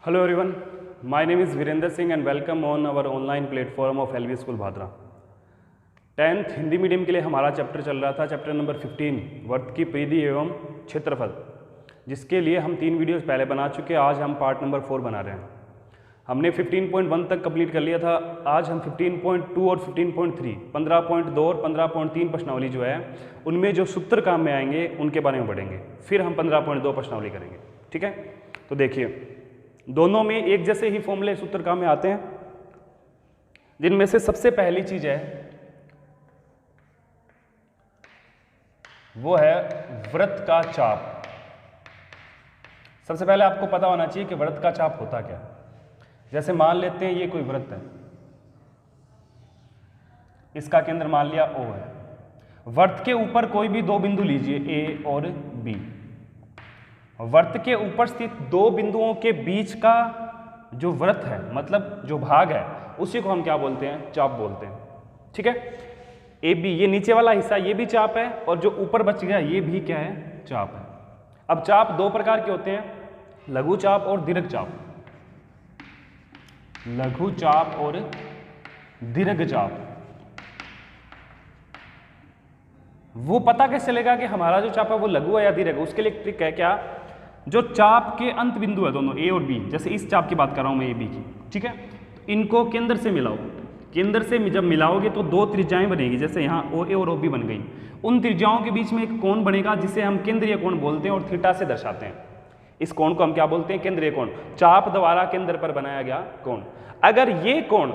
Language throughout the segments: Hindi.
Hello everyone, my name is Virender Singh and welcome on our online platform of LV School Bhadra. 10th Hindi medium के लिए हमारा चैप्टर चल रहा था, चैप्टर नंबर 15 वर्त की परिधि एवं क्षेत्रफल, जिसके लिए हम 3 वीडियोस पहले बना चुके हैं। आज हम पार्ट नंबर 4 बना रहे हैं। हमने 15.1 तक कंप्लीट कर लिया था। आज हम 15.2 और 15.3 15.2 और 15.3 प्रश्नावली जो है उनमें जो सूत्र काम में आएंगे उनके बारे में पढ़ेंगे। फिर हम 15.2 प्रश्नावली करेंगे। ठीक है, तो देखिए दोनों में एक जैसे ही फॉर्मूले सूत्र काम में आते हैं, जिनमें से सबसे पहली चीज है वो है वृत्त का चाप। सबसे पहले आपको पता होना चाहिए कि वृत्त का चाप होता क्या है। जैसे मान लेते हैं ये कोई वृत्त है, इसका केंद्र मान लिया O है। वृत्त के ऊपर कोई भी 2 बिंदु लीजिए A और B। वृत्त के ऊपर स्थित 2 बिंदुओं के बीच का जो वृत्त है, मतलब जो भाग है, उसी को हम क्या बोलते हैं? चाप बोलते हैं। ठीक है, AB ये नीचे वाला हिस्सा ये भी चाप है और जो ऊपर बच गया ये भी क्या है? चाप है। अब चाप 2 प्रकार के होते हैं, लघु चाप और दीर्घ चाप। लघु चाप और दीर्घ चाप। वो पता कैसे चलेगा कि हमारा जो चाप है वो लघु है या दीर्घ है? उसके लिए ट्रिक है क्या, जो चाप के अंत बिंदु है दोनों A और B, जैसे इस चाप की बात कर रहा हूं मैं AB की, ठीक है, तो इनको केंद्र से मिलाओ। केंद्र से जब मिलाओगे तो 2 त्रिज्याएं बनेगी, जैसे यहाँ OA और OB बन गई। उन त्रिज्याओं के बीच में एक कोण बनेगा जिसे हम केंद्रीय कोण बोलते हैं और थीटा से दर्शाते हैं। इस कोण को हम क्या बोलते हैं? केंद्रीय कोण। चाप द्वारा केंद्र पर बनाया गया कोण। अगर ये कोण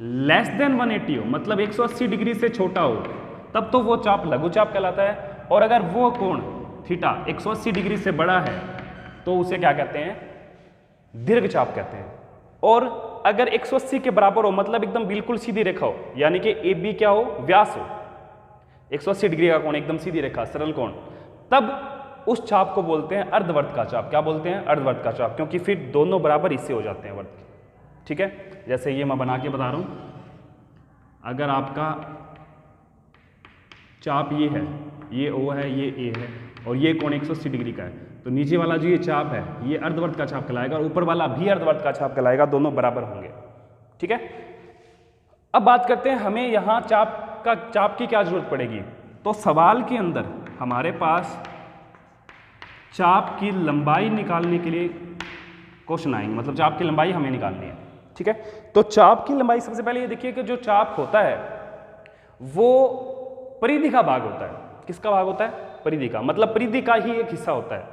लेस देन 180 हो, मतलब 180 डिग्री से छोटा हो, तब तो वो चाप लघु चाप कहलाता है। और अगर वो कोण थीटा 180 डिग्री से बड़ा है तो उसे क्या कहते हैं? दीर्घ चाप कहते हैं। और अगर 180 के बराबर हो, मतलब एकदम बिल्कुल सीधी रेखा हो, यानी कि AB क्या हो? व्यास हो। 180 डिग्री का कोण, एकदम सीधी रेखा, सरल कोण, तब उस चाप को बोलते हैं अर्धवर्त का चाप। क्या बोलते हैं? अर्धवर्त का चाप, क्योंकि फिर दोनों बराबर हिस्से हो जाते हैं वर्त के। ठीक है, जैसे ये मैं बना के बता रहा हूं, अगर आपका चाप ये है, ये O है, ये A है, और ये कोण 180 डिग्री का है, तो नीचे वाला जो ये चाप है ये अर्धवर्त का चाप कहलाएगा और ऊपर वाला भी अर्धवर्त का चाप कहलाएगा। दोनों बराबर होंगे। ठीक है, अब बात करते हैं हमें यहाँ चाप की क्या जरूरत पड़ेगी। तो सवाल के अंदर हमारे पास चाप की लंबाई निकालने के लिए क्वेश्चन आएंगे, मतलब चाप की लंबाई हमें निकालनी है। ठीक है, तो चाप की लंबाई सबसे पहले ये देखिए कि जो चाप होता है वो परिधि का भाग होता है। किसका भाग होता है? परिधि का, मतलब परिधि का ही एक हिस्सा होता है।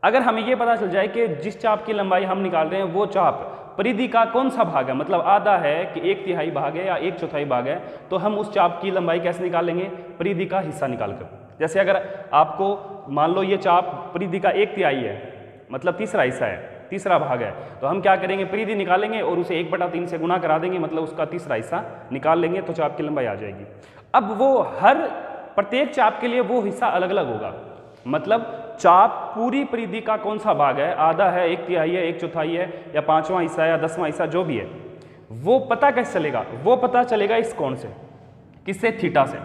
अगर हमें ये पता चल जाए कि जिस चाप की लंबाई हम निकाल रहे हैं वो चाप परिधि का कौन सा भाग है, मतलब आधा है कि 1/3 भाग है या 1/4 भाग है, तो हम उस चाप की लंबाई कैसे निकालेंगे? परिधि का हिस्सा निकालकर। जैसे अगर आपको मान लो ये चाप परिधि का 1/3 है, मतलब तीसरा हिस्सा है, तीसरा भाग है, तो हम क्या करेंगे? परिधि निकालेंगे और उसे 1/3 से गुणा करा देंगे, मतलब उसका तीसरा हिस्सा निकाल लेंगे, तो चाप की लंबाई आ जाएगी। अब वो हर प्रत्येक चाप के लिए वो हिस्सा अलग अलग होगा, मतलब चाप पूरी परिधि का कौन सा भाग है, आधा है, 1/3 है, 1/4 है, या 5वां हिस्सा या 10वां हिस्सा, जो भी है, वो पता कैसे चलेगा? वो पता चलेगा इस कोण से। किससे? थीटा से।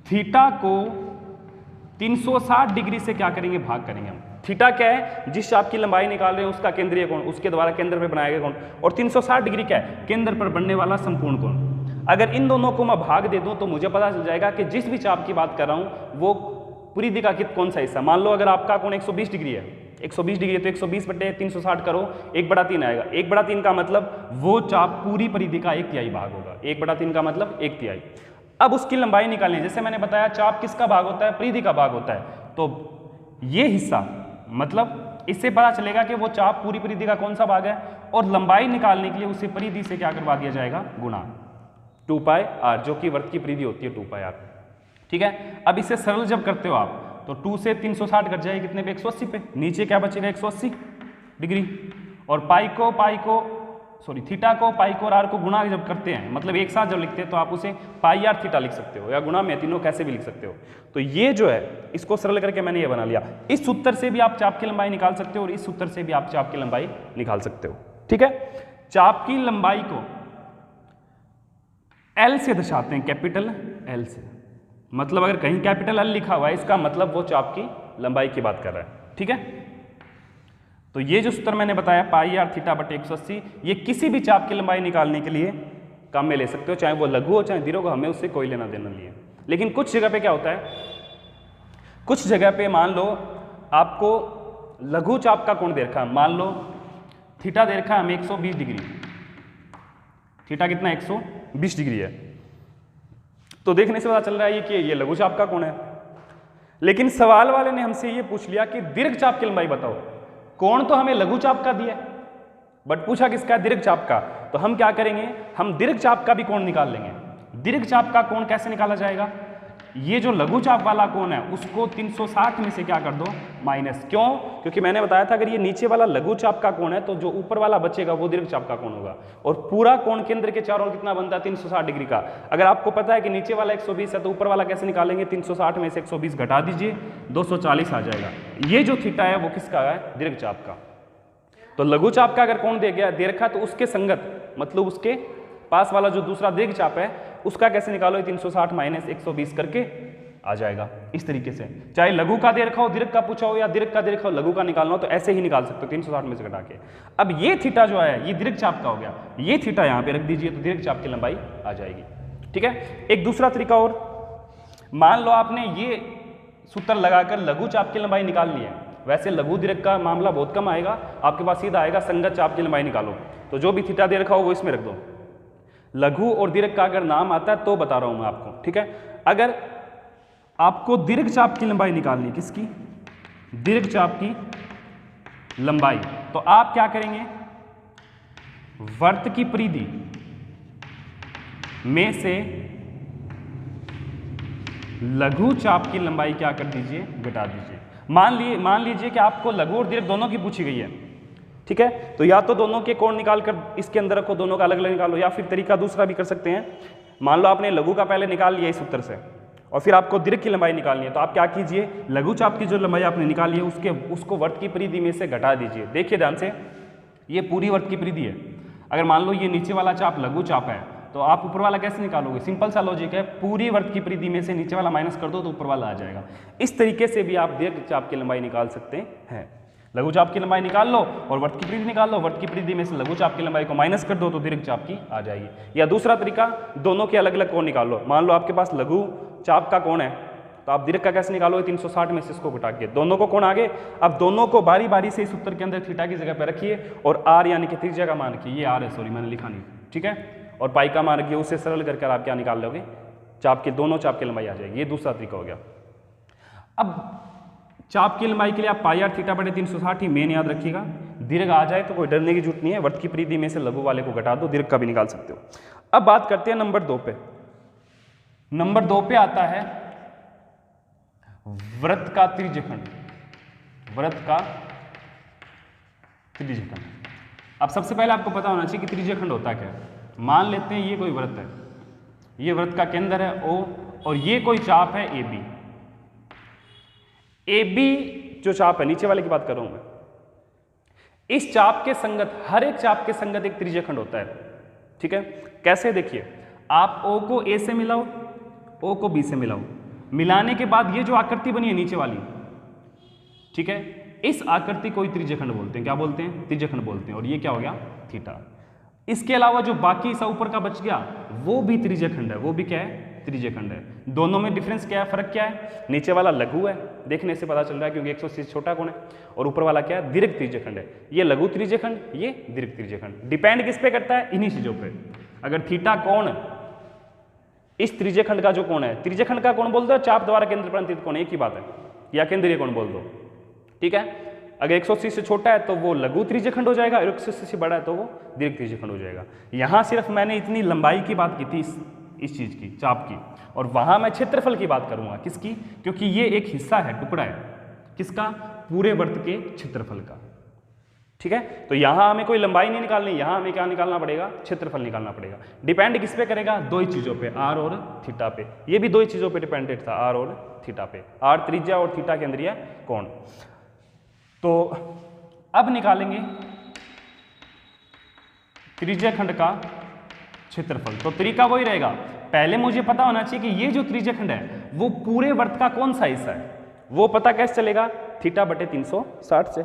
थीटा को 360 डिग्री से क्या करेंगे? भाग करेंगे हम। थीटा क्या है? जिस चाप की लंबाई निकाल रहे हैं उसका केंद्रीय कोण, उसके द्वारा केंद्र पर बनाया गया कोण। और 360 डिग्री क्या है? केंद्र पर बनने वाला संपूर्ण कोण। अगर इन दोनों को मैं भाग दे दूं तो मुझे पता चल जाएगा कि जिस भी चाप की बात कर रहा हूं वो परिधि का कौन सा हिस्सा। मान लो अगर आपका कोण 120 डिग्री है, 120 डिग्री है, तो 120/360 करो, 1/3 आएगा। 1/3 का मतलब वो चाप पूरी परिधि का 1/3 भाग होगा। 1/3 का मतलब 1/3। अब उसकी लंबाई निकालनी, जैसे मैंने बताया चाप किसका भाग होता है? परिधि का भाग होता है। तो ये हिस्सा, मतलब इससे पता चलेगा कि वो चाप पूरी परिधि का कौन सा भाग है, और लंबाई निकालने के लिए उसे परिधि से क्या करवा दिया जाएगा? गुणा 2πr, जो कि वर्त की परिधि होती है 2πr। ठीक है, अब इसे सरल जब करते हो आप तो 2 से 360 कट जाएगी, कितने पे? 180 पे। नीचे क्या बचेगा? 180 डिग्री। और थीटा को पाई को और आर को गुणा जब करते हैं, मतलब एक साथ जब लिखते हैं, तो आप उसे पाई आर थीटा लिख सकते हो, या गुणा में तीनों कैसे भी लिख सकते हो। तो ये जो है इसको सरल करके मैंने ये बना लिया। इस सूत्र से भी आप चाप की लंबाई निकाल सकते हो और इस सूत्र से भी आप चाप की लंबाई निकाल सकते हो। ठीक है, चाप की लंबाई को L से दर्शाते हैं, कैपिटल L से। मतलब अगर कहीं कैपिटल L लिखा हुआ है, इसका मतलब वो चाप की लंबाई की बात कर रहा है। ठीक है, तो ये जो सूत्र मैंने बताया पाई आर थीटा बटे 180, ये किसी भी चाप की लंबाई निकालने के लिए काम में ले सकते हो, चाहे वो लघु हो चाहे दीर्घ हो, हमें उससे कोई लेना देना नहीं है। लेकिन कुछ जगह पे क्या होता है, कुछ जगह पे मान लो आपको लघु चाप का कोण दे रखा है, मान लो थीटा दे रखा है हमें 120 डिग्री, थीटा कितना 120 डिग्री है, तो देखने से पता चल रहा है कि ये लघु चाप का कोण है। लेकिन सवाल वाले ने हमसे ये पूछ लिया कि दीर्घ चाप की लंबाई बताओ, कोण तो हमें लघु चाप का दिया है बट पूछा किसका है, दीर्घ चाप का। तो हम क्या करेंगे, हम दीर्घ चाप का भी कोण निकाल लेंगे। दीर्घ चाप का कोण कैसे निकाला जाएगा, ये जो लघु चाप वाला कोण है उसको 360 में से क्या कर दो माइनस, क्यों, क्योंकि मैंने बताया था अगर ये नीचे वाला लघु चाप का कोण है तो जो ऊपर वाला बचेगा वो दीर्घ चाप का कोण होगा। और पूरा कोण केंद्र के चारों ओर कितना बनता है 360 डिग्री का। अगर आपको पता है कि नीचे वाला 120 है तो ऊपर वाला कैसे निकालेंगे, 360 में से 120 घटा दीजिए 240 आ जाएगा। ये जो थीटा है वो किसका है, दीर्घ चाप का। तो लघु चाप का अगर कोण दे रखा तो उसके संगत, मतलब उसके पास वाला जो दूसरा दीर्घ चाप है उसका कैसे निकालो, 360 माइनस 120 करके आ जाएगा। इस तरीके से चाहे लघु का दे रखा हो, दीर्घ का पूछा हो, या दीर्घ का दे रखा हो लघु का निकालना हो तो ऐसे ही निकाल सकते हो 360 में से घटा के। अब ये थीटा जो है ये दीर्घ चाप का हो गया, ये थीटा यहाँ पे रख दीजिए तो दीर्घ चाप की लंबाई आ जाएगी। ठीक है, एक दूसरा तरीका और, मान लो आपने ये सूत्र लगाकर लघु चाप की लंबाई निकाल ली है। वैसे लघु दीर्घ का मामला बहुत कम आएगा, आपके पास सीधा आएगा संगत चाप की लंबाई निकालो। तो जो भी थीटा दे रखा हो वो इसमें रख दो। लघु और दीर्घ का अगर नाम आता है तो बता रहा हूं मैं आपको। ठीक है, अगर आपको दीर्घ चाप की लंबाई निकालनी, किसकी, दीर्घ चाप की लंबाई, तो आप क्या करेंगे, वर्त की परिधि में से लघु चाप की लंबाई क्या कर दीजिए, घटा दीजिए। मान लीजिए कि आपको लघु और दीर्घ दोनों की पूछी गई है। ठीक है, तो या तो दोनों के कोण निकालकर इसके अंदर रखो, दोनों का अलग अलग निकालो, या फिर तरीका दूसरा भी कर सकते हैं। मान लो आपने लघु का पहले निकाल लिया इस सूत्र से और फिर आपको दीर्घ की लंबाई निकालनी है, तो आप क्या कीजिए, लघु चाप की जो लंबाई आपने निकाली है उसको वर्त की परिधि में से घटा दीजिए। देखिए ध्यान से, ये पूरी वर्त की परिधि है। अगर मान लो ये नीचे वाला चाप लघु चाप है तो आप ऊपर वाला कैसे निकालोगे, सिंपल सा लॉजिक है, पूरी वर्त की परिधि में से नीचे वाला माइनस कर दो तो ऊपर वाला आ जाएगा। इस तरीके से भी आप दीर्घ चाप की लंबाई निकाल सकते हैं। लघु चाप की लंबाई निकाल लो और वर्त की परिधि निकाल लो, वर्त की परिधि में से लघु चाप की लंबाई को माइनस कर दो तो दीर्घ चाप की आ जाएगी। या दूसरा तरीका, दोनों के अलग अलग कोण निकाल लो। मान लो आपके पास लघु चाप का कोण है तो आप दीर्घ का कैसे निकालोगे, 360 में से इसको घटा के दोनों को कोण आगे। अब दोनों को बारी बारी से इस सूत्र के अंदर थीटा की जगह पर रखिए और आर यानी कि त्रिज्या का मान रखिए, ये आर है, सॉरी मैंने लिखा नहीं, ठीक है, और पाई का मान रखिए, उससे सरल करके आप क्या निकाल लोगे, चाप के दोनों चाप की लंबाई आ जाएगी। ये दूसरा तरीका हो गया। अब चाप की लंबाई के लिए आप पाई आर थीटा बटे 360 ही मेन याद रखिएगा। दीर्घ आ जाए तो कोई डरने की जरूरत नहीं है, वर्त की परिधि में से लघु वाले को घटा दो, दीर्घ का भी निकाल सकते हो। अब बात करते हैं नंबर 2 पे। नंबर 2 पे आता है वृत्त का त्रिज्यखंड। वृत्त का त्रिज्यखंड। अब सबसे पहले आपको पता होना चाहिए कि त्रिज्यखंड होता क्या है। मान लेते हैं ये कोई वृत्त है, ये वृत्त का केंद्र है O और ये कोई चाप है AB। AB जो चाप है, नीचे वाले की बात कर रहा हूं मैं, इस चाप के संगत, हर एक चाप के संगत एक त्रिज्यखंड होता है। ठीक है, कैसे, देखिए, आप O को A से मिलाओ, O को B से मिलाओ, मिलाने के बाद ये जो आकृति बनी है नीचे वाली, ठीक है, इस आकृति को ही त्रिज्यखंड बोलते हैं। क्या बोलते हैं, त्रिज्यखंड बोलते हैं। और ये क्या हो गया, थीटा। इसके अलावा जो बाकी सा ऊपर का बच गया वो भी त्रिज्यखंड है, वो भी क्या है, त्रिज्यखंड है। दोनों में डिफरेंस क्या है, फर्क क्या है, नीचे वाला लघु है, देखने से पता चल रहा है क्योंकि 180 छोटा कोण है, और ऊपर वाला क्या है, दीर्घ त्रिज्यखंड है। ये लघु त्रिज्यखंड, ये दीर्घ त्रिज्यखंड। डिपेंड किस पे करता है, इन्हीं चीजों पे। अगर थीटा कोण इस त्रिज्यखंड का जो कोण है, त्रिज्यखंड का कोण बोल दो, चाप द्वारा केंद्र पर अंतरित कोण, एक ही बात है, या केंद्रीय कोण बोल दो। ठीक है, अगर 180 से छोटा है तो वो लघु त्रिज्यखंड हो जाएगा, 180 से बड़ा है तो वो दीर्घ त्रिज्यखंड हो जाएगा। यहां सिर्फ मैंने इतनी लंबाई की बात की थी इस चीज की, चाप की, और वहां मैं क्षेत्रफल की बात करूंगा। किसकी, क्योंकि ये एक हिस्सा है, टुकड़ा है, किसका, पूरे वृत्त के क्षेत्रफल का। ठीक है, तो यहां हमें कोई लंबाई नहीं निकालनी, यहां हमें क्या निकालना पड़ेगा, क्षेत्रफल निकालना पड़ेगा। डिपेंड किस पे करेगा, दो ही चीजों पे, आर और थीटा पे। ये भी दो ही चीजों पे डिपेंडेंट था, आर और थीटा पे, आर त्रिज्या और थीटा केंद्रीय कोण। तो अब निकालेंगे त्रिज्यखंड का क्षेत्रफल। तो तरीका वही रहेगा, पहले मुझे पता होना चाहिए कि ये जो त्रिज्यखंड है वो पूरे वृत्त का कौन सा हिस्सा है। वो पता कैसे चलेगा, थीटा बटे 360 से।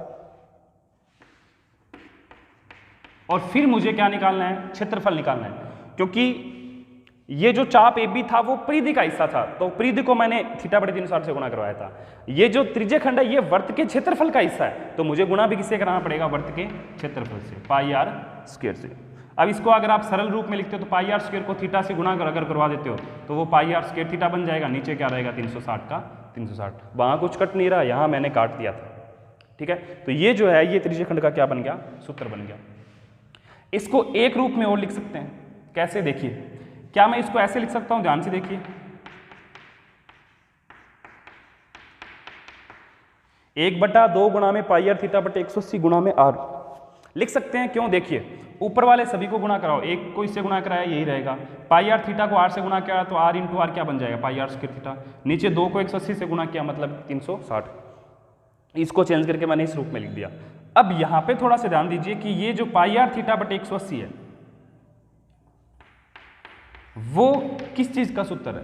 और फिर मुझे क्या निकालना है, क्षेत्रफल निकालना है, क्योंकि ये जो चाप ए बी था वो परिधि का हिस्सा था, तो परिधि को मैंने थीटा बटे 360 से गुणा करवाया था। ये जो त्रिज्यखंड है ये वर्त के क्षेत्रफल का हिस्सा है, तो मुझे गुणा भी किससे कराना पड़ेगा, वर्त के क्षेत्रफल से, पाई आर स्क्वायर से। अब इसको अगर आप सरल रूप में लिखते हो तो पाई आर स्क्वायर को थीटा से गुणा अगर करवा देते हो तो वो पाई आर स्क्वायर थीटा बन जाएगा, नीचे क्या रहेगा 360 का 360। वहाँ कुछ कट नहीं रहा, यहाँ मैंने काट दिया था, ठीक है। तो ये जो है ये त्रिज्यखंड का क्या बन गया, सूत्र बन गया। इसको एक रूप में और लिख सकते हैं, कैसे देखिए, क्या मैं इसको ऐसे लिख सकता हूं, ध्यान से देखिए, 1/2 गुणा में पाई आर थीटा बटे 180 गुणा में आर लिख सकते हैं। क्यों, देखिए ऊपर वाले सभी को गुणा कराओ, एक को इससे गुणा कराया यही रहेगा, पाई आर थीटा को आर से गुणा किया तो आर इंटू आर क्या बन जाएगा, पाई आर स्क्वायर थीटा, नीचे 2 को 180 से गुणा किया मतलब 360, इसको चेंज करके मैंने इस रूप में लिख दिया। अब यहां पे थोड़ा सा ध्यान दीजिए कि ये जो पाई आर थीटा बटे 180 है वो किस चीज का सूत्र है,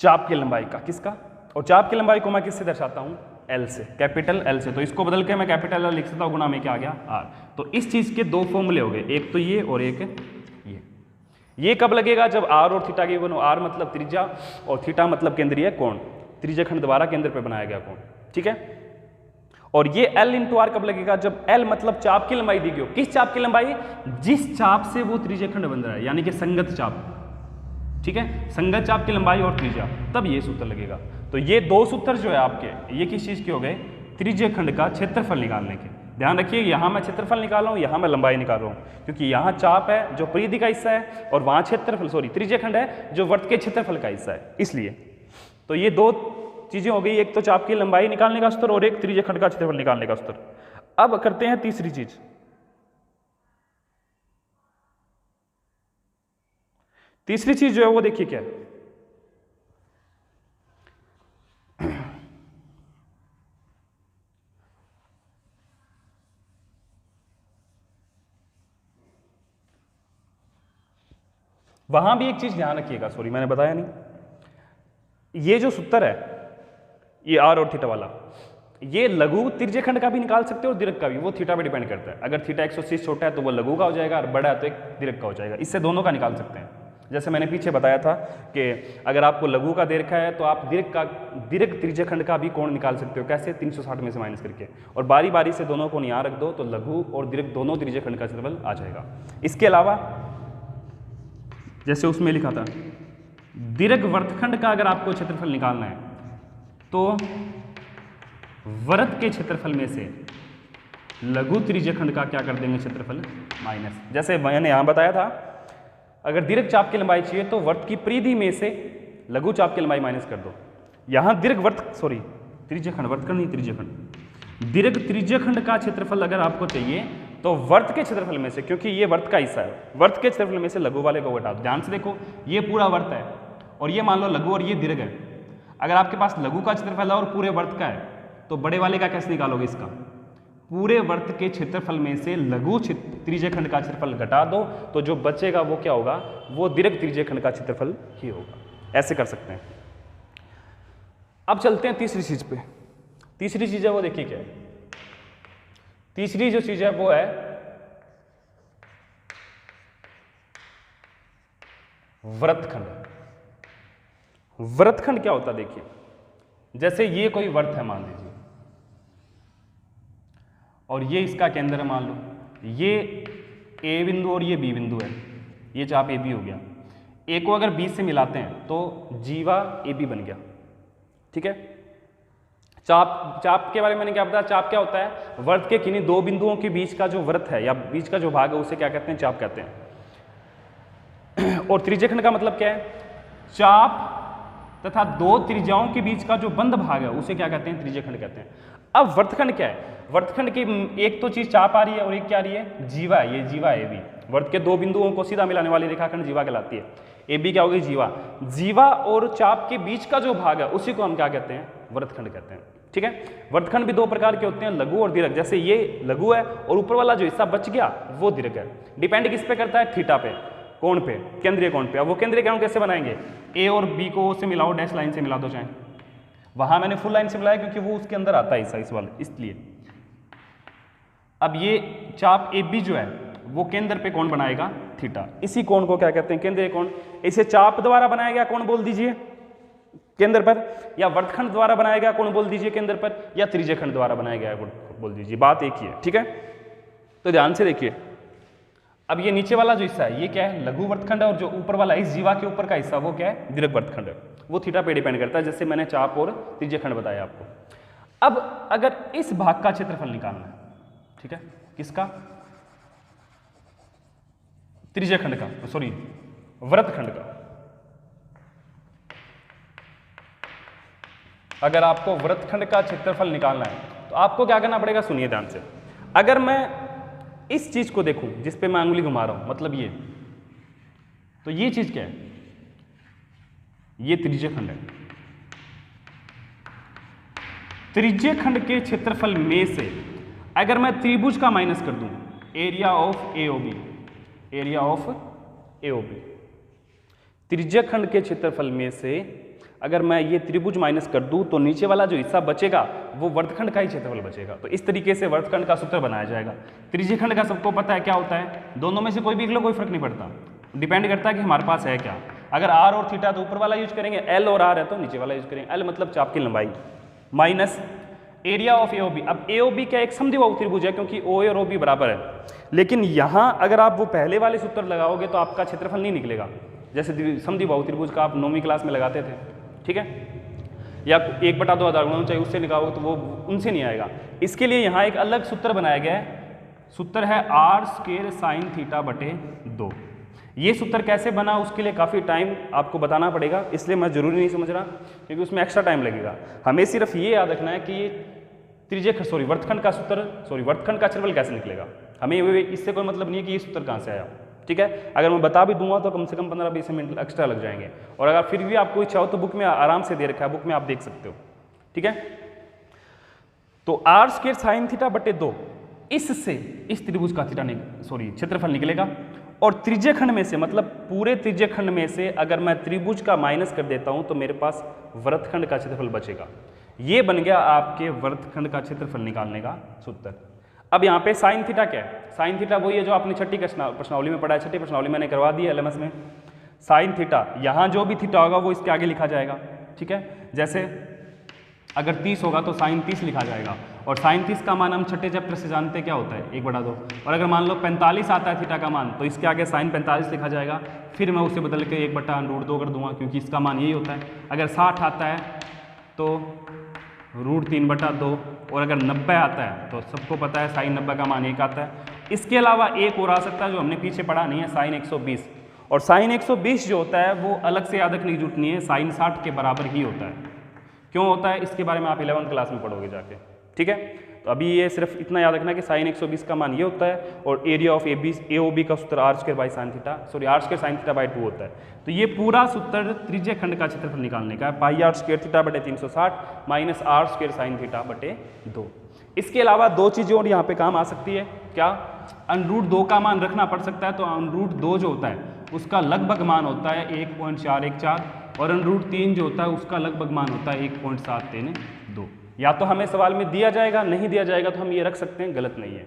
चाप की लंबाई का, किसका, और चाप की लंबाई को मैं किससे दर्शाता हूं, एल से, कैपिटल एल से, तो इसको बदल के मैं कैपिटल एल लिख सकता हूं, गुणा में क्या आ गया आर। तो इस चीज के दो फॉर्मूले हो गए, एक तो ये और एक ये कब लगेगा, जब आर और थीटा के बनो, आर मतलब त्रिज्या और थीटा मतलब केंद्रीय कोण, त्रिज्यखंड द्वारा केंद्र पे बनाया गया कोण, ठीक है। और ये L इंटू आर कब लगेगा, जब L मतलब चाप की लंबाई दी गई हो, किस चाप की लंबाई, जिस चाप से वो त्रिज्यखंड बन रहा है, यानी कि संगत चाप, ठीक है, संगत चाप की लंबाई और त्रिज्या, तब ये सूत्र लगेगा। तो ये दो सूत्र जो है आपके, ये किस चीज के हो गए, त्रिज्यखंड का क्षेत्रफल निकालने के। ध्यान रखिए यहां मैं क्षेत्रफल निकाल रहा हूं, यहां मैं लंबाई निकाल रहा हूं, क्योंकि यहां चाप है जो परिधि का हिस्सा है और वहां क्षेत्रफल सॉरी त्रिज्यखंड है जो वर्त के क्षेत्रफल का हिस्सा है, इसलिए। तो ये दो चीजें हो गई, एक तो चाप की लंबाई निकालने का सूत्र और एक त्रिज्यखंड का क्षेत्रफल निकालने का सूत्र। अब करते हैं तीसरी चीज, तीसरी चीज जो है वो देखिए क्या है, वहां भी एक चीज ध्यान रखिएगा, सॉरी मैंने बताया नहीं, ये जो सूत्र है ये आर और थीटा वाला, ये लघु त्रिज्यखंड का भी निकाल सकते हो और दीर्घ का भी, वो थीटा पे डिपेंड करता है। अगर थीटा 180 छोटा है तो वो लघु का हो जाएगा और बड़ा है तो एक दीर्घ का हो जाएगा, इससे दोनों का निकाल सकते हैं। जैसे मैंने पीछे बताया था कि अगर आपको लघु का दीर्घ है तो आप दीर्घ त्रिज्यखंड का भी कोण निकाल सकते हो, कैसे, 360 में से माइनस करके, और बारी बारी से दोनों को यहाँ रख दो तो लघु और दीर्घ दोनों त्रिज्यखंड का क्षेत्रफल आ जाएगा। इसके अलावा जैसे उसमें लिखा था दीर्घ वर्तखंड का अगर आपको क्षेत्रफल निकालना है तो वृत्त के क्षेत्रफल में से लघु त्रिज्यखंड का क्या कर देंगे, क्षेत्रफल माइनस। जैसे मैंने यहाँ बताया था अगर दीर्घ चाप की लंबाई चाहिए तो वर्त की परिधि में से लघु चाप की लंबाई माइनस कर दो। यहाँ दीर्घ वर्त सॉरी त्रिज्यखंड, वर्तखंड नहीं त्रिज्यखंड, दीर्घ त्रिज्यखंड का क्षेत्रफल अगर आपको चाहिए तो वर्त के क्षेत्रफल में से, क्योंकि ये वर्त का हिस्सा है, वर्त के क्षेत्रफल में से लघु वाले को घटा दो। ध्यान से देखो ये पूरा वर्त है और ये मान लो लघु और ये दीर्घ है। अगर आपके पास लघु का क्षेत्रफल है और पूरे वर्त का है तो बड़े वाले का कैसे निकालोगे, इसका पूरे वर्त के क्षेत्रफल में से लघु त्रिज्यखंड का क्षेत्रफल घटा दो तो जो बचेगा वो क्या होगा, वो दीर्घ त्रिज्यखंड का क्षेत्रफल ही होगा। ऐसे कर सकते हैं। अब चलते हैं तीसरी चीज पे। तीसरी चीज है वो देखिए क्या है, तीसरी जो चीज है वो है वृत्तखंड। वृत्तखंड क्या होता है देखिए, जैसे ये कोई वर्त है मान लीजिए और ये इसका केंद्र है, मान लो ये ए बिंदु और ये बी बिंदु है, ये चाप ए बी हो गया। ए को अगर बी से मिलाते हैं तो जीवा ए बी बन गया, ठीक है। चाप के बारे में मैंने क्या बताया, चाप क्या होता है, वर्त के किन्हीं दो बिंदुओं के बीच का जो वृत्त है या बीच का जो भाग है उसे क्या कहते हैं, चाप कहते हैं। और त्रिज्यखंड का मतलब क्या है, चाप तथा दो त्रिज्याओं के बीच का जो बंद भाग है उसे क्या कहते हैं, त्रिज्यखंड कहते हैं। अब वर्तखंड क्या है, वर्तखंड की एक तो चीज चाप आ रही है और एक क्या आ रही है, जीवा। ये जीवा ए बी, वर्त के दो बिंदुओं को सीधा मिलाने वाली रेखाखंड जीवा कहलाती है। ए बी क्या होगी, जीवा। जीवा और चाप के बीच का जो भाग है उसी को हम क्या कहते हैं, वृत्तखंड कहते हैं, ठीक है। वृत्तखंड भी दो प्रकार के होते हैं, लघु और दीर्घ। जैसे ये लघु है और ऊपर वाला जो हिस्सा बच गया वो दीर्घ है। डिपेंड किस पे करता है, थीटा पे, कोण पे, केंद्रीय कोण पे। अब वो केंद्रीय कोण कैसे बनाएंगे, ए और बी को से मिलाओ, डैश लाइन से मिला दो चाहे, वहां मैंने फुल लाइन से मिलाया क्योंकि वो उसके अंदर आता है हिस्सा इस वाले, इसलिए। अब ये चाप ए बी जो है वो केंद्र पे कोण बनाएगा थीटा। इसी कोण को क्या कहते हैं, केंद्रीय कोण। इसे चाप द्वारा बनाया गया कोण बोल दीजिए केंद्र पर, या वर्तखंड द्वारा बनाया गया कोण बोल दीजिए केंद्र पर, या त्रिज्यखंड द्वारा बनाया गया बोल दीजिए, बात एक ही है। ठीक है, तो ध्यान से देखिए। अब ये नीचे वाला जो हिस्सा है ये क्या है, लघु वर्तखंड है, और जो ऊपर वाला इस जीवा के ऊपर का हिस्सा वो क्या है, दीर्घ वर्तखंड है। वो थीटा पे डिपेंड करता है, जैसे मैंने चाप और त्रिज्यखंड बताया आपको। अब अगर इस भाग का क्षेत्रफल निकालना है, ठीक है, किसका, त्रिज्यखंड का, सॉरी वृत्तखंड का। अगर आपको वृत्तखंड का क्षेत्रफल निकालना है तो आपको क्या करना पड़ेगा, सुनिए ध्यान से। अगर मैं इस चीज को देखूं जिस पे मैं अंगुली घुमा रहा हूं, मतलब ये, तो ये चीज क्या है, ये त्रिज्यखंड है। त्रिज्यखंड के क्षेत्रफल में से अगर मैं त्रिभुज का माइनस कर दूं, area of AOB, area of AOB, त्रिज्यखंड के क्षेत्रफल में से अगर मैं ये त्रिभुज माइनस कर दूं तो नीचे वाला जो हिस्सा बचेगा वो वर्तखंड का ही क्षेत्रफल बचेगा। तो इस तरीके से वर्तखंड का सूत्र बनाया जाएगा। त्रिज्यखंड का सबको पता है क्या होता है, दोनों में से कोई भी एक लो, कोई फर्क नहीं पड़ता, डिपेंड करता है कि हमारे पास है क्या। अगर आर और थीटा तो ऊपर वाला यूज करेंगे, एल और आर है तो नीचे वाला यूज करेंगे। एल मतलब चाप की लंबाई, माइनस एरिया ऑफ एओबी। अब एओबी क्या एक समद्विबाहु त्रिभुज है क्योंकि ओ और ओबी बराबर है, लेकिन यहां अगर आप वो पहले वाले सूत्र लगाओगे तो आपका क्षेत्रफल नहीं निकलेगा, जैसे समद्विबाहु त्रिभुज का आप 9वीं क्लास में लगाते थे, ठीक है, या 1/2 आधार गुणन चाहिए उससे निकालोगे तो वो उनसे नहीं आएगा। इसके लिए यहाँ एक अलग सूत्र बनाया गया है, सूत्र है r² sin θ/2। ये सूत्र कैसे बना उसके लिए काफ़ी टाइम आपको बताना पड़ेगा, इसलिए मैं जरूरी नहीं समझ रहा क्योंकि उसमें एक्स्ट्रा टाइम लगेगा। हमें सिर्फ ये याद रखना है कि ये वर्तखंड का सूत्र, वर्तखंड का क्षेत्रफल कैसे निकलेगा, हमें इससे कोई मतलब नहीं है कि ये सूत्र कहाँ से आया, ठीक है। अगर मैं बता भी दूंगा तो कम से कम 15-20 मिनट एक्स्ट्रा लग जाएंगे, और अगर फिर भी आपको इच्छा हो तो बुक में आराम से दे रखा है, बुक में आप देख सकते हो, ठीक है। तो r² sin θ/2 इससे इस त्रिभुज का क्षेत्रफल निकलेगा, और त्रिज्यखंड में से, मतलब पूरे त्रिज्यखंड में से अगर मैं त्रिभुज का माइनस कर देता हूं तो मेरे पास वृत्तखंड का क्षेत्रफल बचेगा। ये बन गया आपके वृत्तखंड का क्षेत्रफल निकालने का सूत्र। अब यहाँ पे साइन थीटा क्या है, साइन थीटा वही है जो आपने छठी प्रश्नावली में पढ़ा है, छठी प्रश्नावली मैंने करवा दी है LMS में। साइन थीटा, यहाँ जो भी थीटा होगा वो इसके आगे लिखा जाएगा, ठीक है। जैसे अगर 30 होगा तो साइन 30 लिखा जाएगा, और साइन 30 का मान हम छठे चैप्टर से जानते हैं क्या होता है, 1/2। और अगर मान लो 45 आता है थीटा का मान तो इसके आगे साइन 45 लिखा जाएगा, फिर मैं उसे बदल के 1/√2 कर दूंगा क्योंकि इसका मान यही होता है। अगर 60 आता है तो √3/2, और अगर 90 आता है तो सबको पता है साइन 90 का मान 1 आता है। इसके अलावा एक और आ सकता है जो हमने पीछे पढ़ा नहीं है, साइन 120, और साइन 120 जो होता है वो अलग से याद रखने की जरूरत नहीं है, साइन 60 के बराबर ही होता है। क्यों होता है इसके बारे में आप 11वीं क्लास में पढ़ोगे जाके, ठीक है। तो अभी ये सिर्फ इतना याद रखना कि साइन 120 का मान ये होता है, और एरिया ऑफ एओबी का सूत्र r² sin θ/2 होता है। तो ये पूरा सूत्र त्रिज्यखंड का क्षेत्रफल निकालने का है, πr² θ/360 माइनस r² sin θ/2। इसके अलावा दो चीज़ें और यहाँ पे काम आ सकती है, क्या, √2 का मान रखना पड़ सकता है। तो √2 जो होता है उसका लगभग मान होता है 1.414, और √3 जो होता है उसका लगभग मान होता है 1.732। या तो हमें सवाल में दिया जाएगा, नहीं दिया जाएगा तो हम ये रख सकते हैं, गलत नहीं है।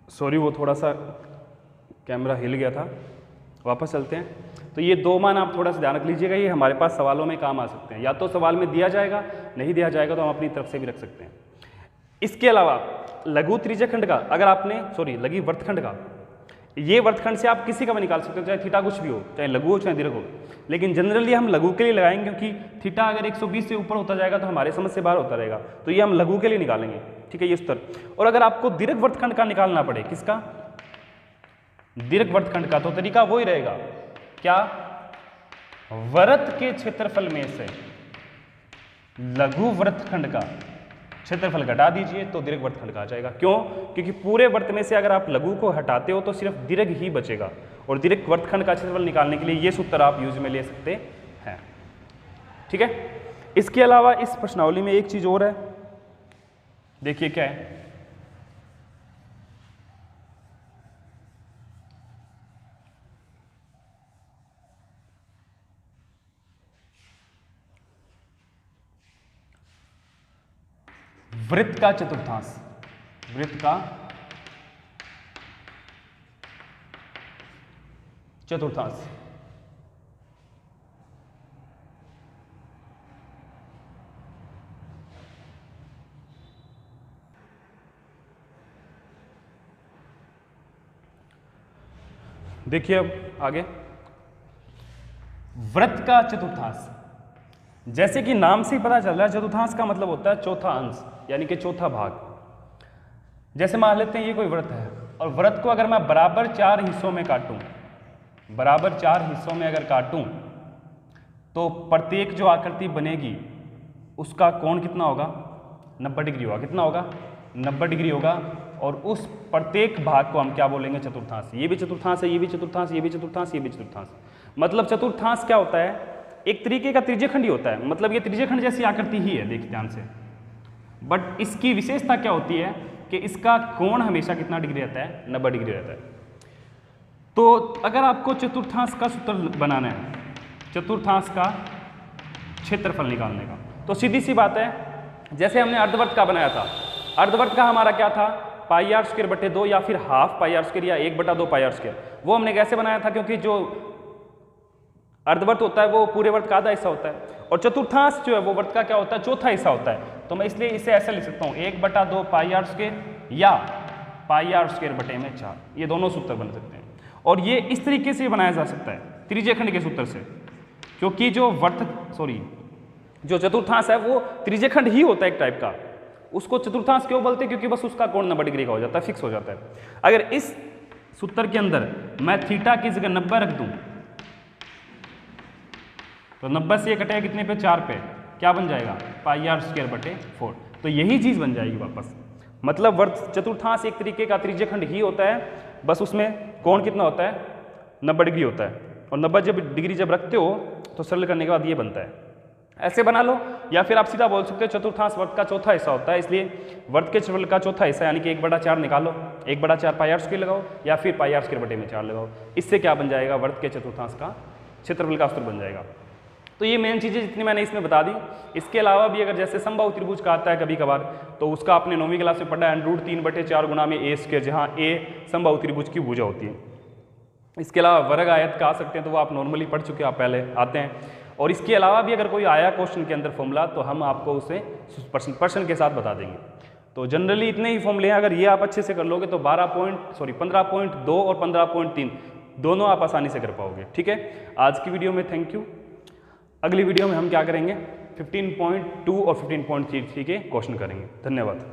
सॉरी वो थोड़ा सा कैमरा हिल गया था, वापस चलते हैं। तो ये दो मान आप थोड़ा सा ध्यान रख लीजिएगा, ये हमारे पास सवालों में काम आ सकते हैं। या तो सवाल में दिया जाएगा, नहीं दिया जाएगा तो हम अपनी तरफ से भी रख सकते हैं। इसके अलावा लघु त्रिज्यखंड का, अगर आपने लघु वर्तखंड का, ये वर्तखंड से आप किसी का भी निकाल सकते हो, चाहे थीटा कुछ भी हो, चाहे लघु हो चाहे दीर्घ हो, लेकिन जनरली हम लघु के लिए लगाएंगे क्योंकि थीटा अगर 120 से ऊपर होता जाएगा तो हमारे समझ से बाहर होता रहेगा, तो ये हम लघु के लिए निकालेंगे, ठीक है, ये स्तर। और अगर आपको दीर्घ वर्तखंड का निकालना पड़े, किसका, दीर्घ वर्तखंड का, तो तरीका वही रहेगा, क्या, वृत्त के क्षेत्रफल में से लघु वर्तखंड का क्षेत्रफल घटा दीजिए तो दीर्घ वर्तखंड कहा जाएगा। क्यों, क्योंकि पूरे वर्त में से अगर आप लघु को हटाते हो तो सिर्फ दीर्घ ही बचेगा, और दीर्घ वर्तखंड का क्षेत्रफल निकालने के लिए ये सूत्र आप यूज में ले सकते हैं, ठीक है। इसके अलावा इस प्रश्नावली में एक चीज और है, देखिए क्या है, वृत्त का चतुर्थांश, वृत्त का चतुर्थांश। देखिए अब आगे, वृत्त का चतुर्थांश, जैसे कि नाम से ही पता चल रहा है चतुर्थांश का मतलब होता है चौथा अंश, यानी कि चौथा भाग। जैसे मान लेते हैं ये कोई वृत्त है और वृत्त को अगर मैं बराबर 4 हिस्सों में काटूं, बराबर 4 हिस्सों में अगर काटूं तो प्रत्येक जो आकृति बनेगी उसका कोण कितना होगा, 90 डिग्री होगा। कितना होगा, 90 डिग्री होगा। और उस प्रत्येक भाग को हम क्या बोलेंगे, चतुर्थांश। ये भी चतुर्थांश है, ये भी चतुर्थांश, ये भी चतुर्थांश, ये भी चतुर्थांश। मतलब चतुर्थांश क्या होता है, एक तरीके का त्रिज्यखंड ही होता है। मतलब ये त्रिज्यखंड जैसी आकृति ही है, देखिए ध्यान से। बट इसकी विशेषता क्या होती है कि इसका कोण हमेशा कितना डिग्री रहता है, 90 डिग्री रहता है। तो अगर आपको चतुर्थांश का सूत्र बनाना है, चतुर्थांश का क्षेत्रफल निकालने का, तो सीधी सी बात है, जैसे हमने अर्धवर्त का बनाया था, अर्धवर्त का हमारा क्या था, पाई आर स्क्वायर बटे 2 या फिर हाफ पाई आर स्क्वायर या 1/2 पाई आर स्क्वायर। वो हमने कैसे बनाया था, क्योंकि जो अर्धवर्त होता है वो पूरे वर्त का आधा हिस्सा होता है और चतुर्थांश जो है वो वर्त का क्या होता है, चौथा हिस्सा होता है। तो मैं इसलिए इसे ऐसा लिख सकता हूँ 1/2 पाई आर स्क्वायर या पाई आर स्क्वायर बटे में 4। ये दोनों सूत्र बन सकते हैं और ये इस तरीके से बनाया जा सकता है त्रिज्यखंड के सूत्र से, क्योंकि जो चतुर्थांश है वो त्रिज्यखंड ही होता है एक टाइप का। उसको चतुर्थांश क्यों बोलते हैं, क्योंकि बस उसका कोण 90 डिग्री का हो जाता है, फिक्स हो जाता है। अगर इस सूत्र के अंदर मैं थीटा की जगह 90 रख दूं तो 90 से ये कटेगा कितने पे, 4 पे, क्या बन जाएगा, पाई आर स्क्वायर बटे 4। तो यही चीज बन जाएगी वापस। मतलब वर्त चतुर्थांश एक तरीके का त्रिज्यखंड ही होता है, बस उसमें कोण कितना होता है, 90 डिग्री होता है। और 90 डिग्री जब रखते हो तो सरल करने के बाद ये बनता है। ऐसे बना लो, या फिर आप सीधा बोल सकते हो चतुर्थांश वर्त का चौथा हिस्सा होता है, इसलिए वर्त के क्षेत्रफल का चौथा हिस्सा यानी कि 1/4 निकालो, 1/4 पाई आर स्क्वायर लगाओ या फिर पाई आर स्क्वायर बटे में 4 लगाओ। इससे क्या बन जाएगा, वर्त के चतुर्थांश का क्षेत्रफल का सूत्र बन जाएगा। तो ये मेन चीज़ें जितनी मैंने इसमें बता दी। इसके अलावा भी अगर जैसे समबाहु त्रिभुज का आता है कभी कभार, तो उसका आपने 9वीं क्लास में पढ़ा है √3/4 गुणा में a स्क्वायर, जहाँ a समबाहु त्रिभुज की भुजा होती है। इसके अलावा वर्ग आयत का आ सकते हैं, तो वो आप नॉर्मली पढ़ चुके हैं, आप पहले आते हैं। और इसके अलावा भी अगर कोई आया क्वेश्चन के अंदर फॉर्मूला, तो हम आपको उसे पर्सन के साथ बता देंगे। तो जनरली इतने ही फॉर्मूले हैं, अगर ये आप अच्छे से कर लोगे तो 15.2 और 15.3 दोनों आप आसानी से कर पाओगे। ठीक है, आज की वीडियो में थैंक यू। अगली वीडियो में हम क्या करेंगे, 15.2 और 15.3 के क्वेश्चन करेंगे। धन्यवाद।